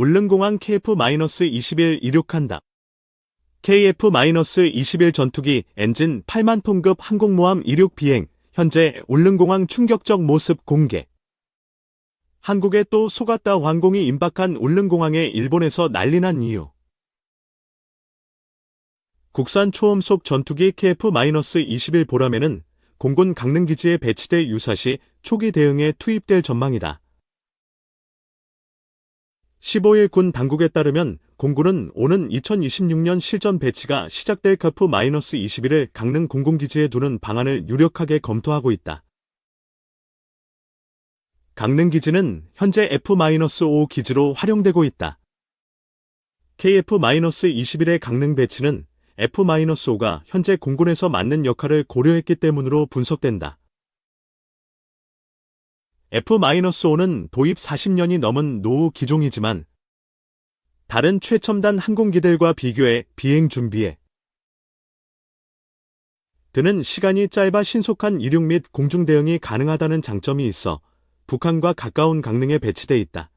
울릉공항 KF-21 이륙한다. KF-21 전투기 엔진 8만 톤급 항공모함 이륙 비행, 현재 울릉공항 충격적 모습 공개. 한국에 또 속았다 황공이 임박한 울릉공항에 일본에서 난리난 이유. 국산 초음속 전투기 KF-21 보라매는 공군 강릉기지에 배치돼 유사시 초기 대응에 투입될 전망이다. 15일 군 당국에 따르면 공군은 오는 2026년 실전 배치가 시작될 KF-21을 강릉 공군기지에 두는 방안을 유력하게 검토하고 있다. 강릉기지는 현재 F-5 기지로 활용되고 있다. KF-21의 강릉 배치는 F-5가 현재 공군에서 맡는 역할을 고려했기 때문으로 분석된다. F-5는 도입 40년이 넘은 노후 기종이지만 다른 최첨단 항공기들과 비교해 비행 준비에 드는 시간이 짧아 신속한 이륙 및 공중 대응이 가능하다는 장점이 있어 북한과 가까운 강릉에 배치돼 있다.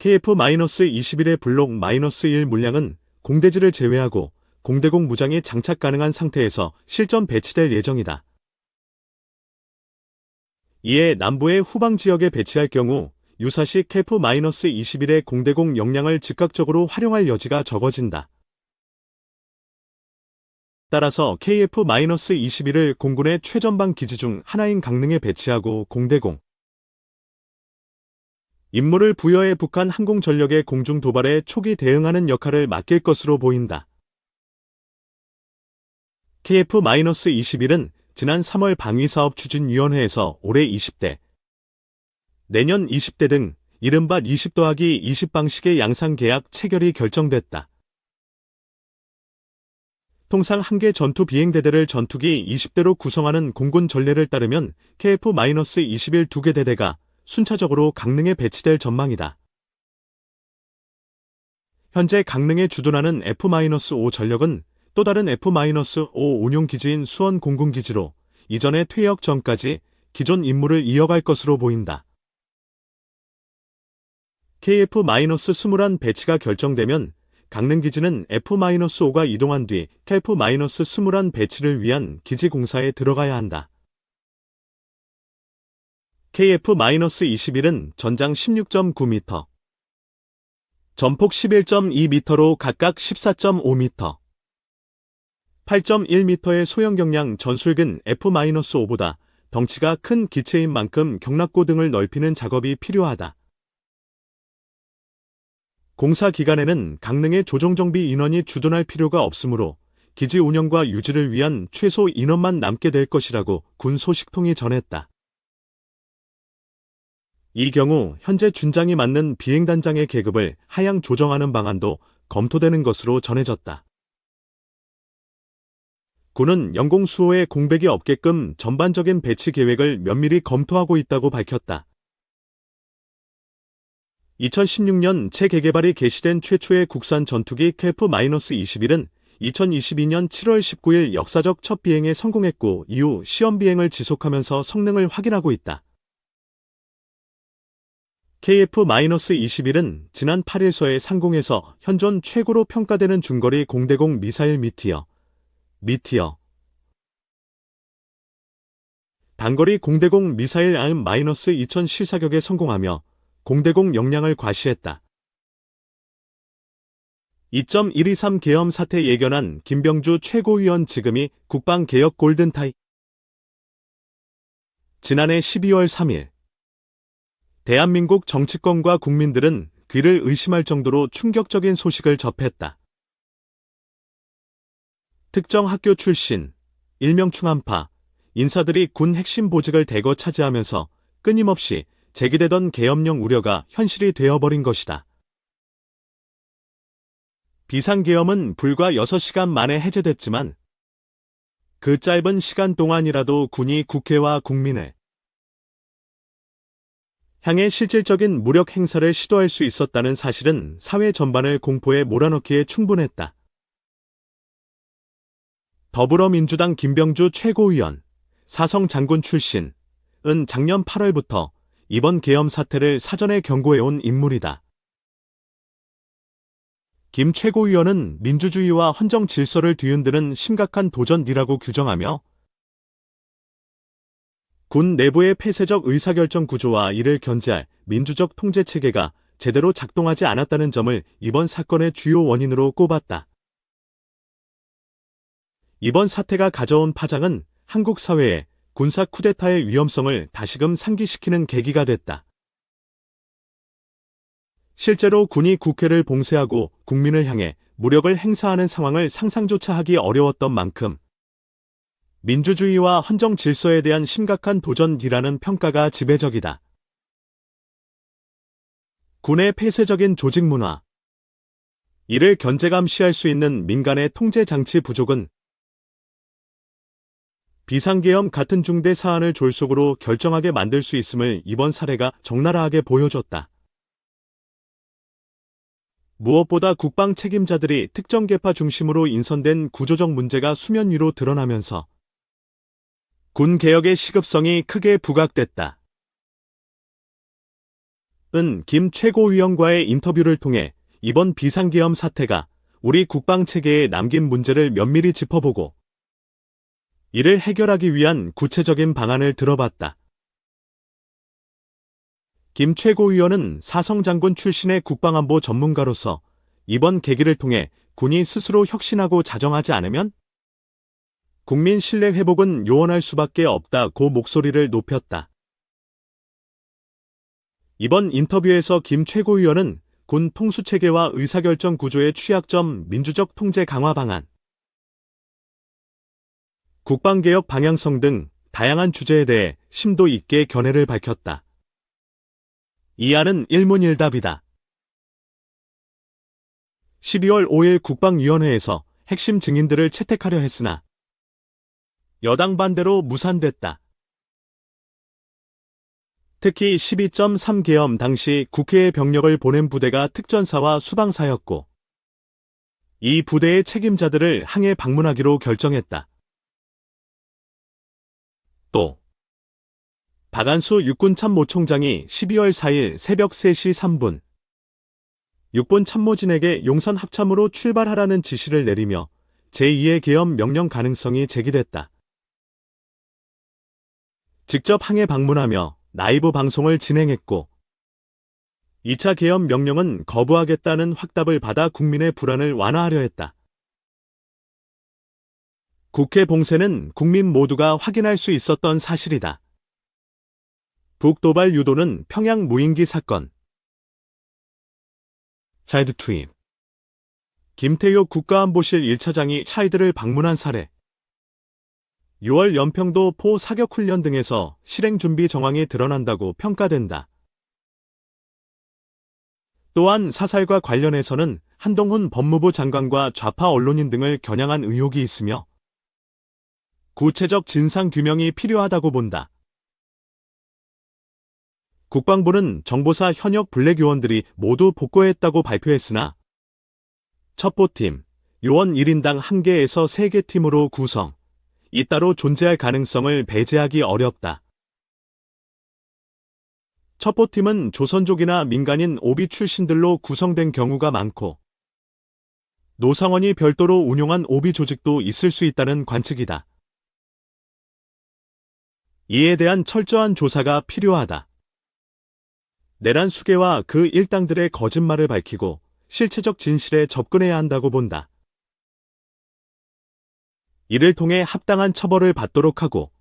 KF-21의 블록 -1 물량은 공대지를 제외하고 공대공 무장이 장착 가능한 상태에서 실전 배치될 예정이다. 이에 남부의 후방 지역에 배치할 경우 유사시 KF-21의 공대공 역량을 즉각적으로 활용할 여지가 적어진다. 따라서 KF-21을 공군의 최전방 기지 중 하나인 강릉에 배치하고 공대공 임무를 부여해 북한 항공전력의 공중 도발에 초기 대응하는 역할을 맡길 것으로 보인다. KF-21은 지난 3월 방위사업추진위원회에서 올해 20대, 내년 20대 등 이른바 20더하기20 방식의 양상계약 체결이 결정됐다. 통상 한 개 전투 비행대대를 전투기 20대로 구성하는 공군 전례를 따르면 KF-21 2개 대대가 순차적으로 강릉에 배치될 전망이다. 현재 강릉에 주둔하는 F-5 전력은 또 다른 F-5 운용기지인 수원 공군기지로 이전에 퇴역 전까지 기존 임무를 이어갈 것으로 보인다. KF-21 배치가 결정되면 강릉기지는 F-5가 이동한 뒤 KF-21 배치를 위한 기지 공사에 들어가야 한다. KF-21은 전장 16.9m, 전폭 11.2m로 각각 14.5m, 8.1m의 소형 경량 전술근 F-5보다 덩치가 큰 기체인 만큼 경락고 등을 넓히는 작업이 필요하다. 공사 기간에는 강릉에 조종정비 인원이 주둔할 필요가 없으므로 기지 운영과 유지를 위한 최소 인원만 남게 될 것이라고 군 소식통이 전했다. 이 경우 현재 준장이 맡는 비행단장의 계급을 하향 조정하는 방안도 검토되는 것으로 전해졌다. 군은 영공 수호에 공백이 없게끔 전반적인 배치 계획을 면밀히 검토하고 있다고 밝혔다. 2016년 재개개발이 개시된 최초의 국산 전투기 KF-21은 2022년 7월 19일 역사적 첫 비행에 성공했고 이후 시험 비행을 지속하면서 성능을 확인하고 있다. KF-21은 지난 8일서의 상공에서 현존 최고로 평가되는 중거리 공대공 미사일 미티어, 단거리 공대공 미사일 AIM-2000 실사격에 성공하며 공대공 역량을 과시했다. 2.123 계엄 사태 예견한 김병주 최고위원 지금이 국방개혁 골든타임. 지난해 12월 3일 대한민국 정치권과 국민들은 귀를 의심할 정도로 충격적인 소식을 접했다. 특정 학교 출신, 일명 충암파, 인사들이 군 핵심 보직을 대거 차지하면서 끊임없이 제기되던 계엄령 우려가 현실이 되어버린 것이다. 비상계엄은 불과 6시간 만에 해제됐지만 그 짧은 시간 동안이라도 군이 국회와 국민을 향해 실질적인 무력 행사를 시도할 수 있었다는 사실은 사회 전반을 공포에 몰아넣기에 충분했다. 더불어민주당 김병주 최고위원, 사성 장군 출신은 작년 8월부터 이번 계엄 사태를 사전에 경고해온 인물이다. 김 최고위원은 민주주의와 헌정 질서를 뒤흔드는 심각한 도전이라고 규정하며 군 내부의 폐쇄적 의사결정 구조와 이를 견제할 민주적 통제체계가 제대로 작동하지 않았다는 점을 이번 사건의 주요 원인으로 꼽았다. 이번 사태가 가져온 파장은 한국 사회에 군사 쿠데타의 위험성을 다시금 상기시키는 계기가 됐다. 실제로 군이 국회를 봉쇄하고 국민을 향해 무력을 행사하는 상황을 상상조차 하기 어려웠던 만큼 민주주의와 헌정 질서에 대한 심각한 도전이라는 평가가 지배적이다. 군의 폐쇄적인 조직 문화, 이를 견제감시할 수 있는 민간의 통제 장치 부족은 비상계엄 같은 중대 사안을 졸속으로 결정하게 만들 수 있음을 이번 사례가 적나라하게 보여줬다. 무엇보다 국방 책임자들이 특정 계파 중심으로 인선된 구조적 문제가 수면 위로 드러나면서 군 개혁의 시급성이 크게 부각됐다. 김 최고위원과의 인터뷰를 통해 이번 비상계엄 사태가 우리 국방체계에 남긴 문제를 면밀히 짚어보고 이를 해결하기 위한 구체적인 방안을 들어봤다. 김 최고위원은 사성장군 출신의 국방안보 전문가로서 이번 계기를 통해 군이 스스로 혁신하고 자정하지 않으면 국민 신뢰 회복은 요원할 수밖에 없다고 목소리를 높였다. 이번 인터뷰에서 김 최고위원은 군 통수체계와 의사결정 구조의 취약점, 민주적 통제 강화 방안, 국방개혁 방향성 등 다양한 주제에 대해 심도 있게 견해를 밝혔다. 이 안은 일문일답이다. 12월 5일 국방위원회에서 핵심 증인들을 채택하려 했으나 여당 반대로 무산됐다. 특히 12.3 계엄 당시 국회에 병력을 보낸 부대가 특전사와 수방사였고 이 부대의 책임자들을 항해 방문하기로 결정했다. 또 박안수 육군참모총장이 12월 4일 새벽 3시 3분 육군 참모진에게 용산 합참으로 출발하라는 지시를 내리며 제2의 계엄 명령 가능성이 제기됐다. 직접 항해 방문하며 라이브 방송을 진행했고 2차 계엄 명령은 거부하겠다는 확답을 받아 국민의 불안을 완화하려 했다. 국회 봉쇄는 국민 모두가 확인할 수 있었던 사실이다. 북도발 유도는 평양 무인기 사건. 차이드 투입. 김태효 국가안보실 1차장이 차이드를 방문한 사례. 6월 연평도 포 사격훈련 등에서 실행준비 정황이 드러난다고 평가된다. 또한 사살과 관련해서는 한동훈 법무부 장관과 좌파 언론인 등을 겨냥한 의혹이 있으며 구체적 진상규명이 필요하다고 본다. 국방부는 정보사 현역 블랙 요원들이 모두 복구했다고 발표했으나 첩보팀, 요원 1인당 1개에서 3개 팀으로 구성, 잇따로 존재할 가능성을 배제하기 어렵다. 첩보팀은 조선족이나 민간인 오비 출신들로 구성된 경우가 많고 노상원이 별도로 운용한 오비 조직도 있을 수 있다는 관측이다. 이에 대한 철저한 조사가 필요하다. 내란 수괴와 그 일당들의 거짓말을 밝히고 실체적 진실에 접근해야 한다고 본다. 이를 통해 합당한 처벌을 받도록 하고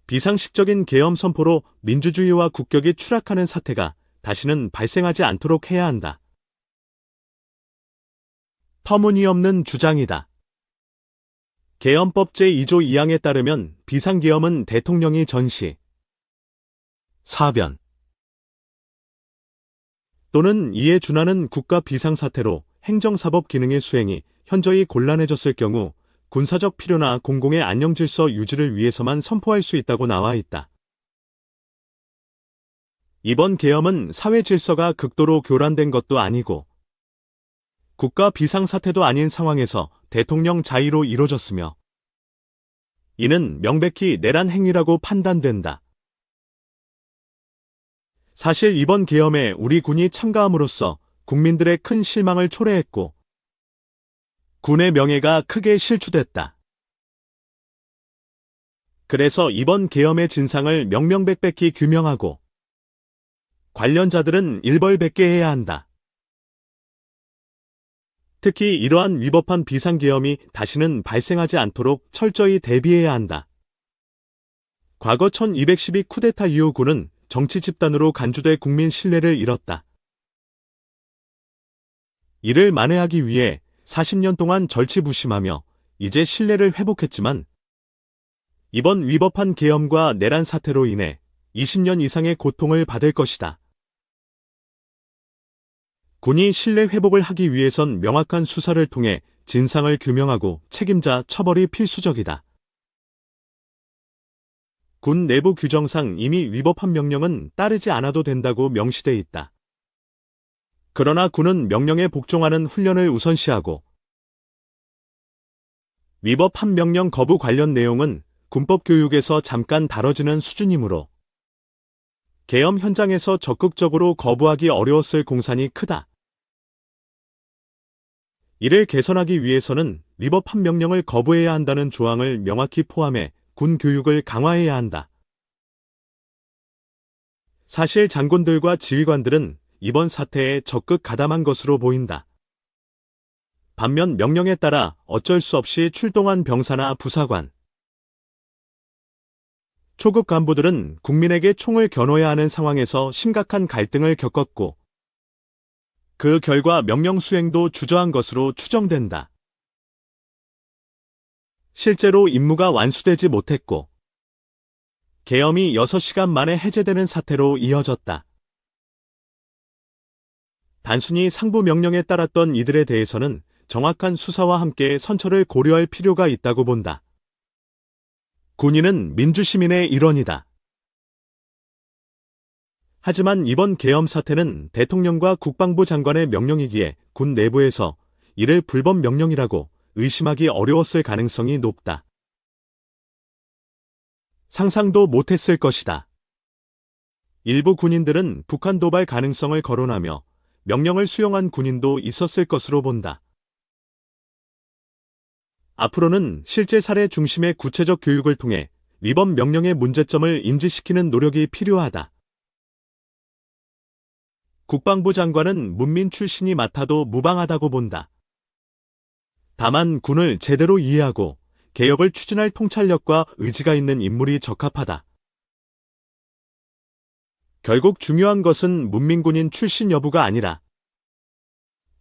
비상식적인 계엄 선포로 민주주의와 국격이 추락하는 사태가 다시는 발생하지 않도록 해야 한다. 터무니없는 주장이다. 계엄법 제2조 2항에 따르면 비상계엄은 대통령이 전시, 사변 또는 이에 준하는 국가 비상사태로 행정사법 기능의 수행이 현저히 곤란해졌을 경우 군사적 필요나 공공의 안녕질서 유지를 위해서만 선포할 수 있다고 나와 있다. 이번 계엄은 사회 질서가 극도로 교란된 것도 아니고 국가 비상사태도 아닌 상황에서 대통령 자의로 이뤄졌으며 이는 명백히 내란 행위라고 판단된다. 사실 이번 계엄에 우리 군이 참가함으로써 국민들의 큰 실망을 초래했고 군의 명예가 크게 실추됐다. 그래서 이번 계엄의 진상을 명명백백히 규명하고 관련자들은 일벌백계해야 한다. 특히 이러한 위법한 비상계엄이 다시는 발생하지 않도록 철저히 대비해야 한다. 과거 1212 쿠데타 이후 군은 정치 집단으로 간주돼 국민 신뢰를 잃었다. 이를 만회하기 위해 40년 동안 절치부심하며 이제 신뢰를 회복했지만 이번 위법한 계엄과 내란 사태로 인해 20년 이상의 고통을 받을 것이다. 군이 신뢰 회복을 하기 위해선 명확한 수사를 통해 진상을 규명하고 책임자 처벌이 필수적이다. 군 내부 규정상 이미 위법한 명령은 따르지 않아도 된다고 명시돼 있다. 그러나 군은 명령에 복종하는 훈련을 우선시하고 위법한 명령 거부 관련 내용은 군법 교육에서 잠깐 다뤄지는 수준이므로 계엄 현장에서 적극적으로 거부하기 어려웠을 공산이 크다. 이를 개선하기 위해서는 위법한 명령을 거부해야 한다는 조항을 명확히 포함해 군 교육을 강화해야 한다. 사실 장군들과 지휘관들은 이번 사태에 적극 가담한 것으로 보인다. 반면 명령에 따라 어쩔 수 없이 출동한 병사나 부사관, 초급 간부들은 국민에게 총을 겨눠야 하는 상황에서 심각한 갈등을 겪었고 그 결과 명령 수행도 주저한 것으로 추정된다. 실제로 임무가 완수되지 못했고 계엄이 6시간 만에 해제되는 사태로 이어졌다. 단순히 상부 명령에 따랐던 이들에 대해서는 정확한 수사와 함께 선처를 고려할 필요가 있다고 본다. 군인은 민주시민의 일원이다. 하지만 이번 계엄 사태는 대통령과 국방부 장관의 명령이기에 군 내부에서 이를 불법 명령이라고 의심하기 어려웠을 가능성이 높다. 상상도 못했을 것이다. 일부 군인들은 북한 도발 가능성을 거론하며 명령을 수용한 군인도 있었을 것으로 본다. 앞으로는 실제 사례 중심의 구체적 교육을 통해 위법 명령의 문제점을 인지시키는 노력이 필요하다. 국방부 장관은 문민 출신이 맡아도 무방하다고 본다. 다만 군을 제대로 이해하고 개혁을 추진할 통찰력과 의지가 있는 인물이 적합하다. 결국 중요한 것은 문민군인 출신 여부가 아니라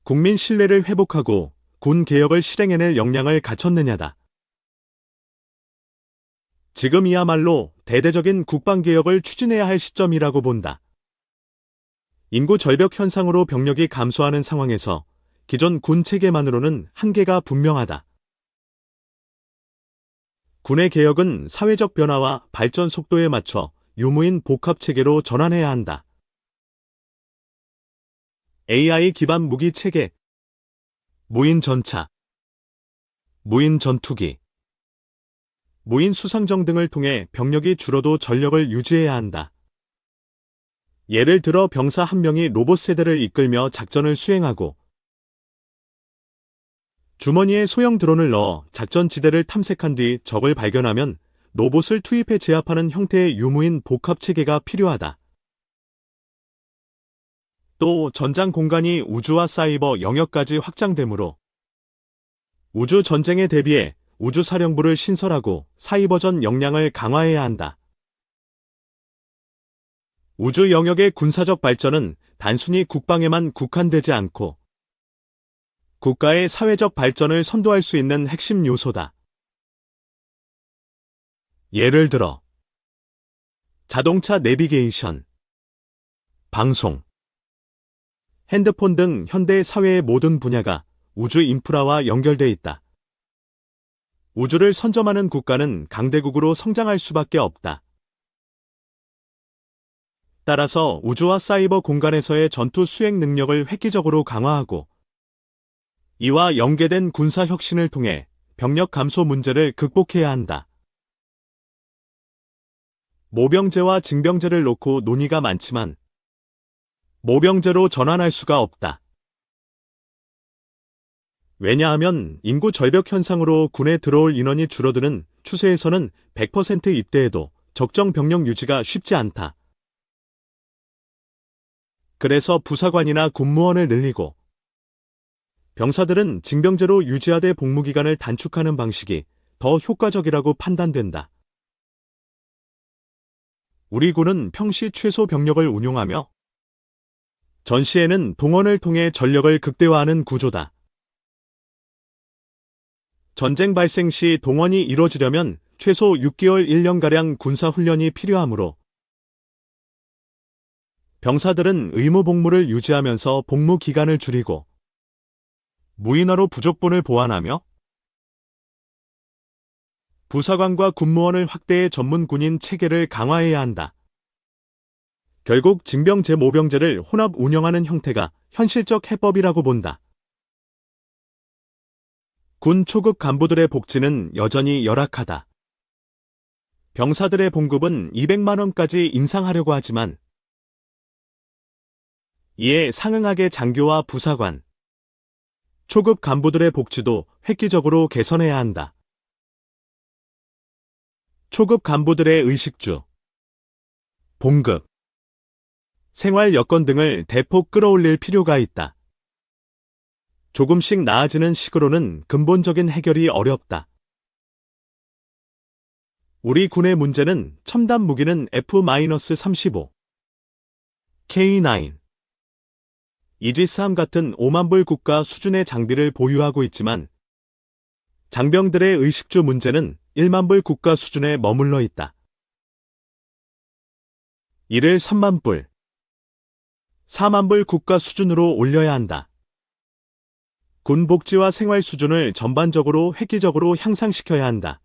국민 신뢰를 회복하고 군 개혁을 실행해낼 역량을 갖췄느냐다. 지금이야말로 대대적인 국방개혁을 추진해야 할 시점이라고 본다. 인구 절벽 현상으로 병력이 감소하는 상황에서 기존 군 체계만으로는 한계가 분명하다. 군의 개혁은 사회적 변화와 발전 속도에 맞춰 유무인 복합 체계로 전환해야 한다. AI 기반 무기 체계, 무인 전차, 무인 전투기, 무인 수상정 등을 통해 병력이 줄어도 전력을 유지해야 한다. 예를 들어 병사 한 명이 로봇 세대를 이끌며 작전을 수행하고 주머니에 소형 드론을 넣어 작전 지대를 탐색한 뒤 적을 발견하면 로봇을 투입해 제압하는 형태의 유무인 복합 체계가 필요하다. 또 전장 공간이 우주와 사이버 영역까지 확장되므로 우주 전쟁에 대비해 우주사령부를 신설하고 사이버전 역량을 강화해야 한다. 우주 영역의 군사적 발전은 단순히 국방에만 국한되지 않고 국가의 사회적 발전을 선도할 수 있는 핵심 요소다. 예를 들어 자동차 내비게이션, 방송, 핸드폰 등 현대 사회의 모든 분야가 우주 인프라와 연결돼 있다. 우주를 선점하는 국가는 강대국으로 성장할 수밖에 없다. 따라서 우주와 사이버 공간에서의 전투 수행 능력을 획기적으로 강화하고 이와 연계된 군사 혁신을 통해 병력 감소 문제를 극복해야 한다. 모병제와 징병제를 놓고 논의가 많지만 모병제로 전환할 수가 없다. 왜냐하면 인구 절벽 현상으로 군에 들어올 인원이 줄어드는 추세에서는 100% 입대해도 적정 병력 유지가 쉽지 않다. 그래서 부사관이나 군무원을 늘리고 병사들은 징병제로 유지하되 복무기간을 단축하는 방식이 더 효과적이라고 판단된다. 우리 군은 평시 최소 병력을 운용하며 전시에는 동원을 통해 전력을 극대화하는 구조다. 전쟁 발생 시 동원이 이뤄지려면 최소 6개월 1년가량 군사훈련이 필요하므로 병사들은 의무 복무를 유지하면서 복무 기간을 줄이고 무인화로 부족분을 보완하며 부사관과 군무원을 확대해 전문 군인 체계를 강화해야 한다. 결국 징병제 모병제를 혼합 운영하는 형태가 현실적 해법이라고 본다. 군 초급 간부들의 복지는 여전히 열악하다. 병사들의 봉급은 200만 원까지 인상하려고 하지만 이에 상응하게 장교와 부사관, 초급 간부들의 복지도 획기적으로 개선해야 한다. 초급 간부들의 의식주, 봉급, 생활 여건 등을 대폭 끌어올릴 필요가 있다. 조금씩 나아지는 식으로는 근본적인 해결이 어렵다. 우리 군의 문제는 첨단 무기는 F-35, K9, 이지스함 같은 5만 불 국가 수준의 장비를 보유하고 있지만 장병들의 의식주 문제는 1만 불 국가 수준에 머물러 있다. 이를 3만 불, 4만 불 국가 수준으로 올려야 한다. 군 복지와 생활 수준을 전반적으로 획기적으로 향상시켜야 한다.